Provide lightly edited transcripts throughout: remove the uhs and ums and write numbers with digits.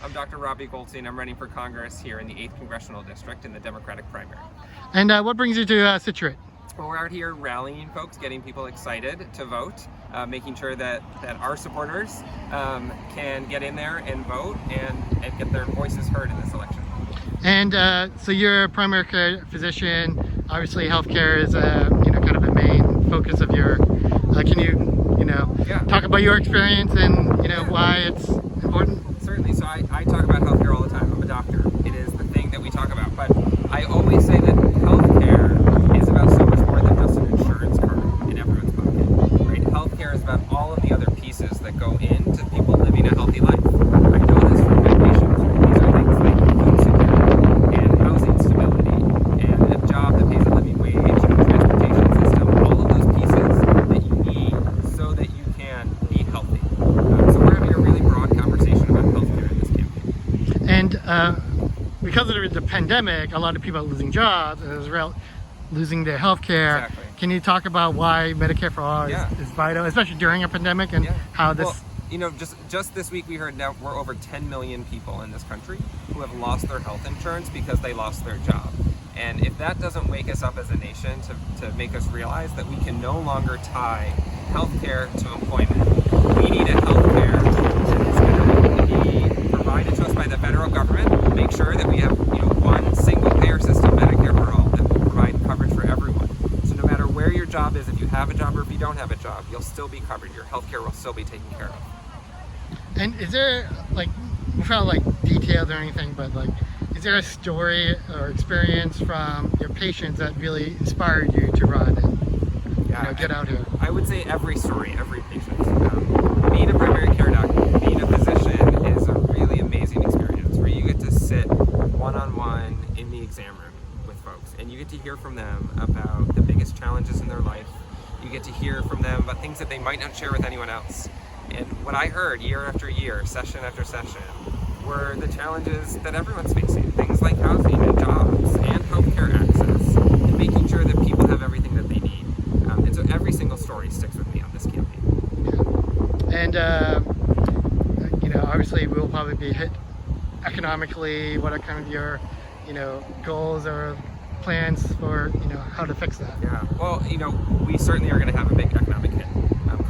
I'm Dr. Robbie Goldstein. I'm running for Congress here in the 8th Congressional District in the Democratic primary. And what brings you to Scituate? Well, we're out here rallying folks, getting people excited to vote, making sure that our supporters can get in there and vote and get their voices heard in this election. And so you're a primary care physician. Obviously, healthcare is kind of a main focus of your. Can you talk about your experience and why it's important? Certainly. So I talk about healthcare all the time. I'm a doctor. It is the thing that we talk about. But I always say that healthcare is about so much more than just an insurance card in everyone's pocket. Right? Healthcare is about all of the other pieces that go into people living a healthy life. I know this from my patients. These are things like food security and housing stability and a job that pays a living wage and a transportation system. All of those pieces that you need so that you can be healthy. So we're having a really broad conversation about healthcare in this campaign. And because of the pandemic, a lot of people are losing jobs and losing their health care. Exactly. Can you talk about why Medicare for All is vital, especially during a pandemic, and how this... Well, just this week we heard now we're over 10 million people in this country who have lost their health insurance because they lost their job. And if that doesn't wake us up as a nation to make us realize that we can no longer tie healthcare to employment, we need a healthcare that is going to be provided to us by the federal government, make sure that we have one single payer system, Medicare for All, that will provide coverage for everyone. So no matter where your job is, if you have a job or if you don't have a job, you'll still be covered. Your healthcare will still be taken care of. And is there, without details or anything, but is there a story or experience from your patients that really inspired you to run and get out here? I would say every story, every patient. Being a primary care doctor, being a physician is a really amazing experience where you get to sit one-on-one in the exam room with folks and you get to hear from them about the biggest challenges in their life. You get to hear from them about things that they might not share with anyone else. And what I heard year after year, session after session, were the challenges that everyone's facing. Things like housing and jobs and healthcare access and making sure that people have everything that they need. And so every single story sticks with me on this campaign. Yeah. And, obviously we'll probably be hit economically. What are kind of your, goals or plans for, how to fix that? Yeah, well, we certainly are going to have a big economic hit.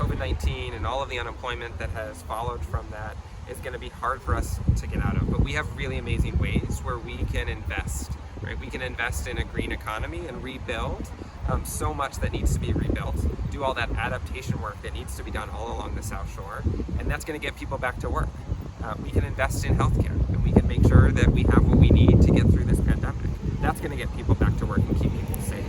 COVID-19 and all of the unemployment that has followed from that is going to be hard for us to get out of. But we have really amazing ways where we can invest, right? We can invest in a green economy and rebuild so much that needs to be rebuilt, do all that adaptation work that needs to be done all along the South Shore, and that's going to get people back to work. We can invest in healthcare, and we can make sure that we have what we need to get through this pandemic. That's going to get people back to work and keep people safe.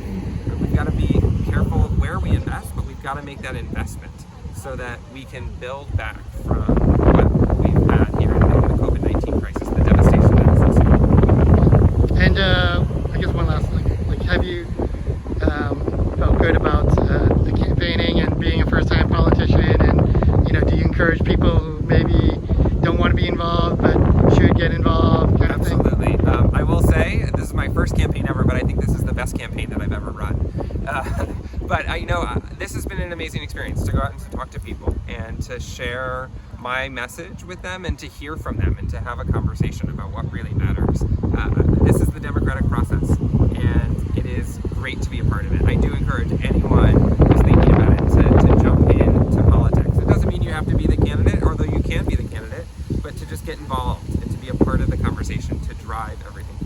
We've got to be careful of where we invest, but we've got to make that investment so that we can build back from what we've had here in the COVID-19 crisis, the devastation that is ensuing. And I guess one last thing, have you felt good about the campaigning and being a first-time politician, and do you encourage people who maybe don't want to be involved but should get involved kind of thing? Absolutely. I will say this is my first campaign ever, but I think this is the best campaign that I've ever run. But this has been an amazing experience to go out and to talk to people and to share my message with them and to hear from them and to have a conversation about what really matters. This is the democratic process, and it is great to be a part of it. I do encourage anyone who's thinking about it to jump into politics. It doesn't mean you have to be the candidate, although you can be the candidate, but to just get involved and to be a part of the conversation to drive everything